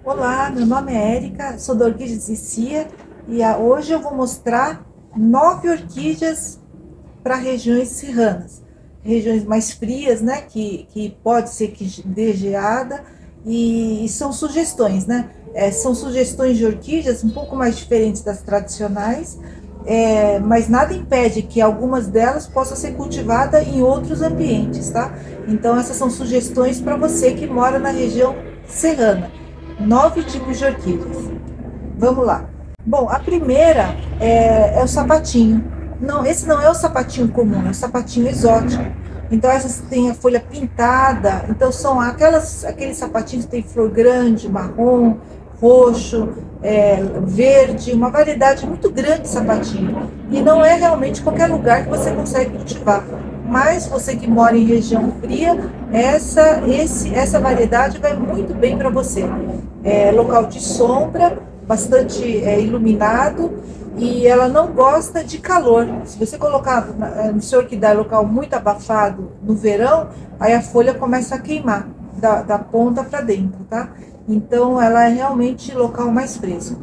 Olá, meu nome é Érica, sou da Orquídeas Cia e hoje eu vou mostrar 9 orquídeas para regiões serranas, regiões mais frias, né? Que pode ser que dê geada e são sugestões, né? São sugestões de orquídeas um pouco mais diferentes das tradicionais, mas nada impede que algumas delas possam ser cultivadas em outros ambientes, tá? Então essas são sugestões para você que mora na região serrana. 9 tipos de orquídeas. Vamos lá. Bom, a primeira é o sapatinho. Não, esse não é o sapatinho comum, é o sapatinho exótico. Então essas têm a folha pintada. Então são aqueles sapatinhos que tem flor grande, marrom, roxo, verde, uma variedade muito grande de sapatinho. E não é realmente qualquer lugar que você consegue cultivar. Mas você que mora em região fria, essa variedade vai muito bem para você. Local de sombra, bastante iluminado, e ela não gosta de calor. Se você colocar no seu orquídea local muito abafado no verão, aí a folha começa a queimar da ponta para dentro, tá? Então ela é realmente local mais fresco.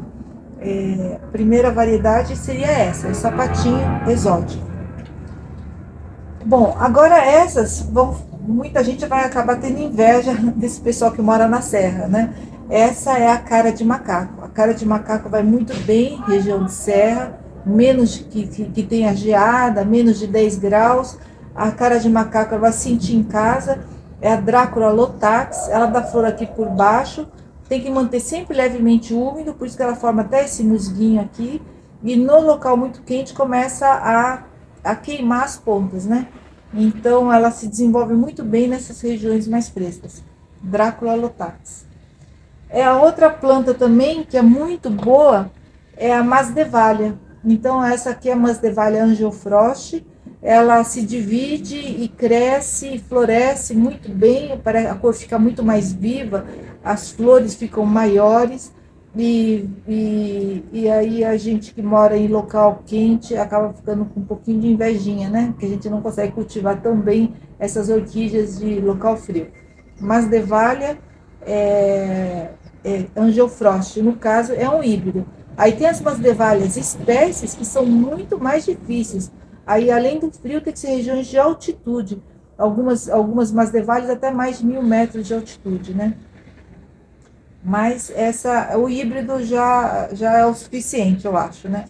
A primeira variedade seria essa, o sapatinho exótico. Bom, agora muita gente vai acabar tendo inveja desse pessoal que mora na serra, né? Essa é a cara de macaco. A cara de macaco vai muito bem, região de serra, menos que tenha geada, menos de 10 graus. A cara de macaco ela vai sentir em casa, é a Drácula lotax, ela dá flor aqui por baixo, tem que manter sempre levemente úmido, por isso que ela forma até esse musguinho aqui, e no local muito quente começa a queimar as pontas, né? Então ela se desenvolve muito bem nessas regiões mais frescas. Drácula lotax. A outra planta também que é muito boa é a Masdevallia. Então essa aqui é a Masdevallia angiofrost. Ela se divide e cresce e floresce muito bem, a cor fica muito mais viva, as flores ficam maiores. E aí a gente que mora em local quente acaba ficando com um pouquinho de invejinha, né? Porque a gente não consegue cultivar tão bem essas orquídeas de local frio. Mas Devalha Angiofrost, no caso, é um híbrido. Aí tem as Masdevalhas espécies que são muito mais difíceis. Aí, além do frio, tem que ser regiões de altitude. Algumas Masdevalhas até mais de 1.000 metros de altitude, né? Mas o híbrido já é o suficiente, eu acho, né?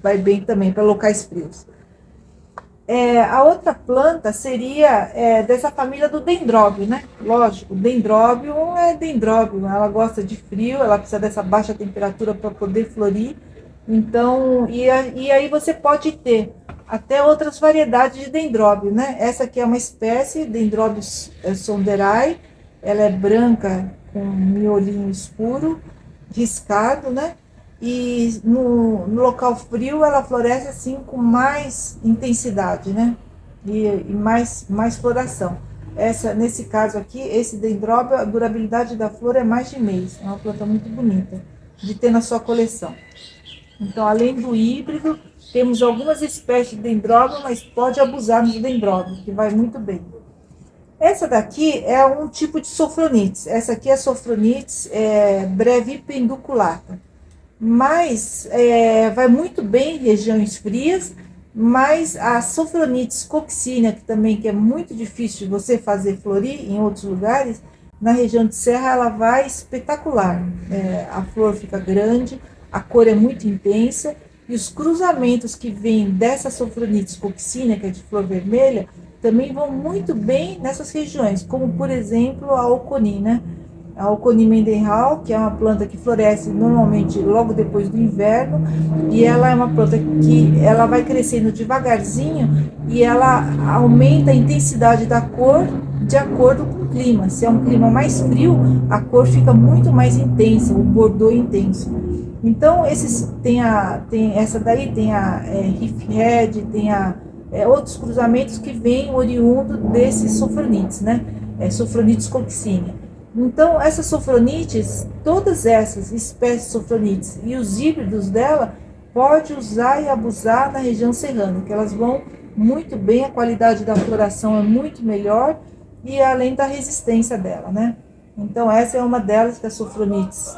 Vai bem também para locais frios. A outra planta seria dessa família do dendróbio, né? Lógico, dendróbio é dendróbio, ela gosta de frio, ela precisa dessa baixa temperatura para poder florir. Então, e aí você pode ter até outras variedades de dendróbio, né? Essa aqui é uma espécie, Dendrobius sonderae, ela é branca com miolinho escuro, riscado, né? E no local frio ela floresce assim com mais intensidade, né? E mais floração. Nesse caso aqui, esse dendróbio, a durabilidade da flor é mais de mês. É uma planta muito bonita de ter na sua coleção. Então, além do híbrido, temos algumas espécies de dendróbio, mas pode abusar do dendróbio, que vai muito bem. Essa daqui é um tipo de sofronites. Essa aqui é sofronites brevipenduculata. Mas vai muito bem em regiões frias, mas a sofronites coccínea, que é muito difícil de você fazer florir em outros lugares, na região de serra ela vai espetacular. A flor fica grande, a cor é muito intensa, e os cruzamentos que vêm dessa sofronites coccínea, que é de flor vermelha, também vão muito bem nessas regiões, como por exemplo a Oconi, né? A Oconi Mendenhall, que é uma planta que floresce normalmente logo depois do inverno, e ela é uma planta que ela vai crescendo devagarzinho e ela aumenta a intensidade da cor de acordo com o clima. Se é um clima mais frio, a cor fica muito mais intensa, o bordô intenso. Então, tem essa daí, tem a Reef Red, tem outros cruzamentos que vêm oriundo desses sofronites, né? Sofronites coccínea. Então, essas sofronites, todas essas espécies de sofronites e os híbridos dela, pode usar e abusar na região serrana, que elas vão muito bem, a qualidade da floração é muito melhor e além da resistência dela, né? Então essa é uma delas, que é a Sophronites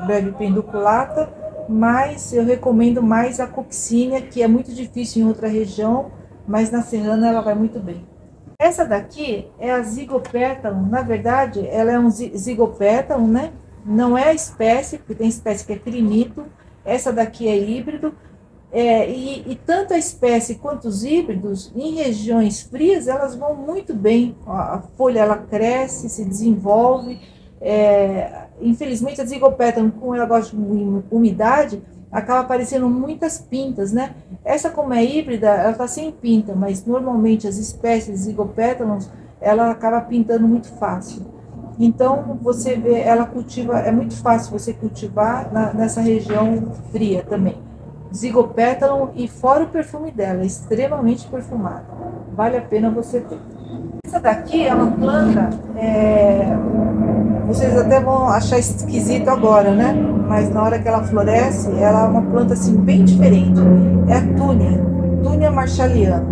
breve penduculata, mas eu recomendo mais a Coccinia, que é muito difícil em outra região, mas na serrana ela vai muito bem. Essa daqui é a Zygopétalum. Na verdade, ela é um Zygopétalum, né? Não é a espécie, porque tem espécie que é crinito. Essa daqui é híbrido. E tanto a espécie quanto os híbridos, em regiões frias, elas vão muito bem. A folha ela cresce, se desenvolve. Infelizmente, a Zygopétalum, como ela gosta de umidade, acaba aparecendo muitas pintas, né? Essa, como é híbrida, ela tá sem pinta, mas normalmente as espécies Zygopétalums, ela acaba pintando muito fácil. Então, você vê, ela cultiva, é muito fácil você cultivar nessa região fria também. Zygopétalum, e fora o perfume dela, é extremamente perfumada. Vale a pena você ter. Essa daqui é uma planta, vocês até vão achar esquisito agora, né? Mas na hora que ela floresce, ela é uma planta assim bem diferente. É a Túnia marshalliana.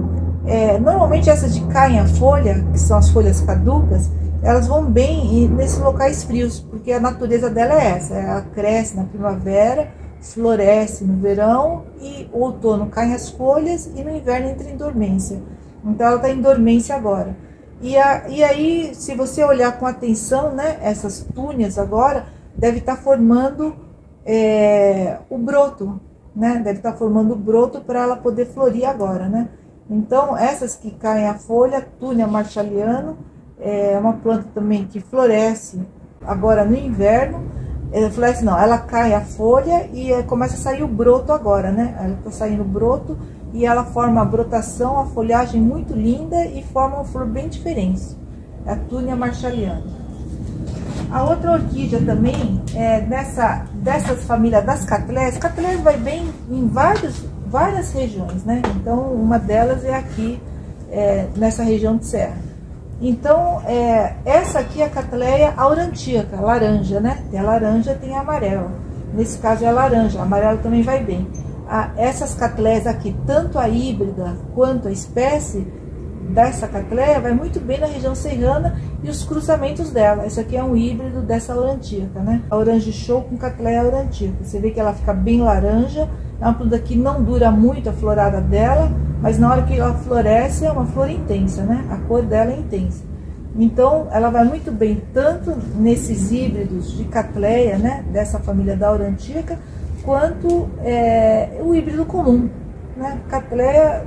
Normalmente essas de caem a folha, que são as folhas caducas, elas vão bem nesses locais frios, porque a natureza dela é essa. Ela cresce na primavera, floresce no verão, e o outono caem as folhas e no inverno entra em dormência. Então ela está em dormência agora. E aí, se você olhar com atenção, né, essas túnias agora deve estar formando o broto, né? Deve estar formando o broto para ela poder florir agora, né? Então, essas que caem a folha, Túnia marshalliana, é uma planta também que floresce agora no inverno. Floresce não, ela cai a folha e começa a sair o broto agora, né? Ela está saindo o broto. E ela forma a brotação, a folhagem muito linda e forma uma flor bem diferente. É a Túnia marshalliana. A outra orquídea também é dessas famílias das Cattleyas. Cattleyas vai bem em várias regiões, né? Então, uma delas é aqui, nessa região de serra. Então, essa aqui é a Cattleya aurantiaca, laranja, né? Tem a laranja, tem a amarela. Nesse caso é a laranja, a amarela também vai bem. Essas Cattleyas aqui, tanto a híbrida quanto a espécie dessa Cattleya, vai muito bem na região serrana e os cruzamentos dela. Esse aqui é um híbrido dessa aurantiaca, né? A Orange Show com Cattleya aurantiaca. Você vê que ela fica bem laranja, é uma planta que não dura muito a florada dela, mas na hora que ela floresce é uma flor intensa, né? A cor dela é intensa. Então, ela vai muito bem tanto nesses híbridos de Cattleya, né? Dessa família da aurantiaca, quanto o híbrido comum, né? Cattleya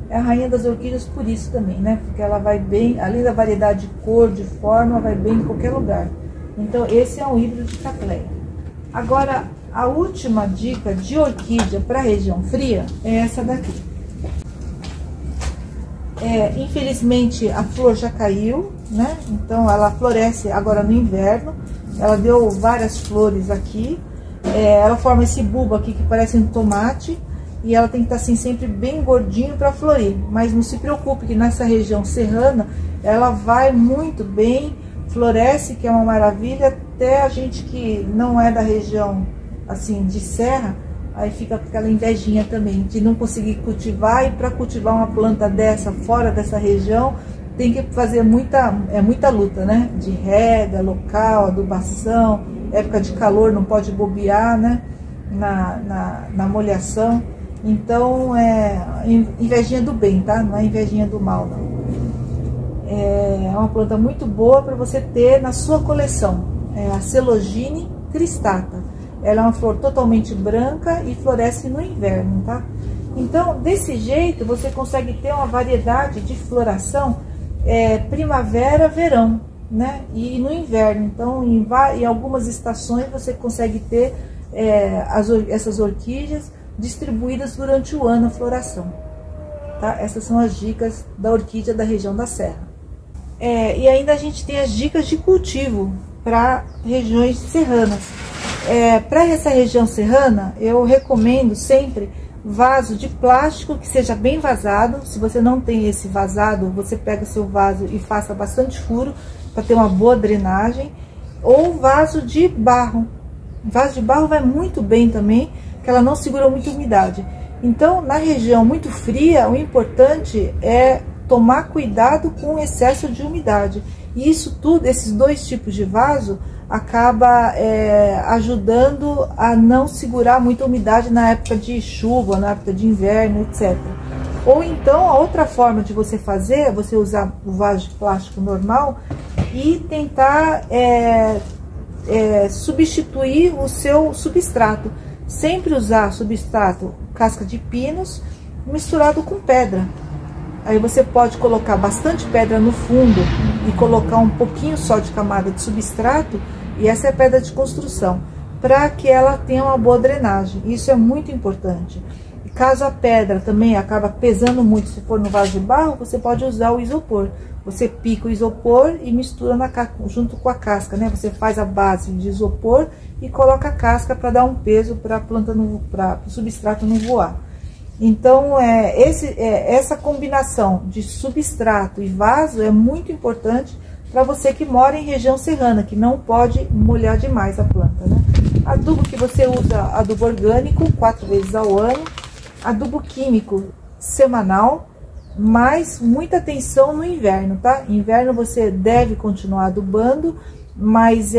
é a rainha das orquídeas por isso também, né? Porque ela vai bem, além da variedade de cor, de forma, vai bem em qualquer lugar. Então, esse é um híbrido de Cattleya. Agora, a última dica de orquídea para a região fria é essa daqui. Infelizmente, a flor já caiu, né? Então, ela floresce agora no inverno. Ela deu várias flores aqui. Ela forma esse bulbo aqui que parece um tomate, e ela tem que estar assim sempre bem gordinho para florir. Mas não se preocupe que nessa região serrana ela vai muito bem, floresce, que é uma maravilha. Até a gente que não é da região assim de serra, aí fica aquela invejinha também de não conseguir cultivar, e para cultivar uma planta dessa fora dessa região tem que fazer muita luta, né? De rega local, adubação, época de calor não pode bobear, né? Na molhação. Então, invejinha do bem, tá? Não é invejinha do mal, não. É uma planta muito boa para você ter na sua coleção. É a Celogine cristata. Ela é uma flor totalmente branca e floresce no inverno, tá? Então, desse jeito, você consegue ter uma variedade de floração primavera, verão, né? E no inverno. Então, em algumas estações, você consegue ter essas orquídeas distribuídas durante o ano a floração, tá? Essas são as dicas da orquídea da região da serra. E ainda a gente tem as dicas de cultivo para regiões serranas. Para essa região serrana, eu recomendo sempre vaso de plástico que seja bem vazado. Se você não tem esse vazado, você pega o seu vaso e faça bastante furo para ter uma boa drenagem. Ou vaso de barro. Vaso de barro vai muito bem também, que ela não segura muita umidade. Então, na região muito fria, o importante é tomar cuidado com o excesso de umidade. E isso tudo, esses dois tipos de vaso, acaba ajudando a não segurar muita umidade na época de chuva, na época de inverno, etc. Ou então, a outra forma de você fazer é você usar o vaso de plástico normal e tentar substituir o seu substrato. Sempre usar substrato casca de pinos misturado com pedra. Aí você pode colocar bastante pedra no fundo e colocar um pouquinho só de camada de substrato, e essa é pedra de construção, para que ela tenha uma boa drenagem. Isso é muito importante. E caso a pedra também acaba pesando muito, se for no vaso de barro, você pode usar o isopor. Você pica o isopor e mistura junto com a casca, né? Você faz a base de isopor e coloca a casca para dar um peso para a planta, para o substrato não voar. Então, essa combinação de substrato e vaso é muito importante para você que mora em região serrana, que não pode molhar demais a planta, né? Adubo que você usa, adubo orgânico 4 vezes ao ano, adubo químico semanal, mas muita atenção no inverno, tá? Inverno você deve continuar adubando, mas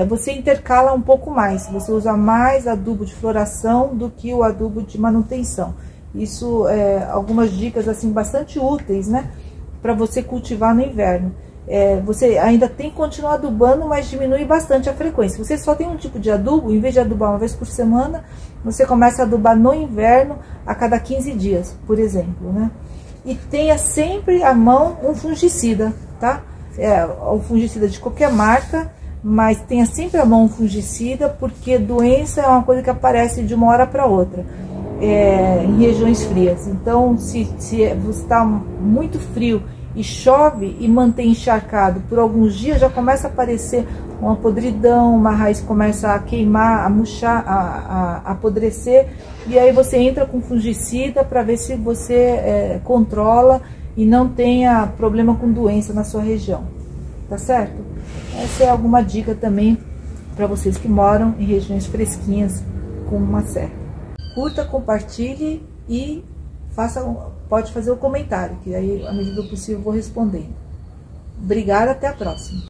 você intercala um pouco mais, você usa mais adubo de floração do que o adubo de manutenção. Isso algumas dicas assim bastante úteis, né, para você cultivar no inverno. Você ainda tem que continuar adubando, mas diminui bastante a frequência. Você só tem um tipo de adubo, em vez de adubar uma vez por semana, você começa a adubar no inverno a cada 15 dias, por exemplo, né? E tenha sempre à mão um fungicida, tá? O fungicida de qualquer marca, mas tenha sempre à mão um fungicida, porque doença é uma coisa que aparece de uma hora para outra em regiões frias. Então, se você está muito frio e chove e mantém encharcado por alguns dias, já começa a aparecer uma podridão, uma raiz começa a queimar, a murchar, a apodrecer, e aí você entra com fungicida para ver se você controla e não tenha problema com doença na sua região, tá certo? Essa é alguma dica também para vocês que moram em regiões fresquinhas com uma serra. Curta, compartilhe e pode fazer o comentário, que aí, à medida do possível, eu vou respondendo. Obrigada, até a próxima.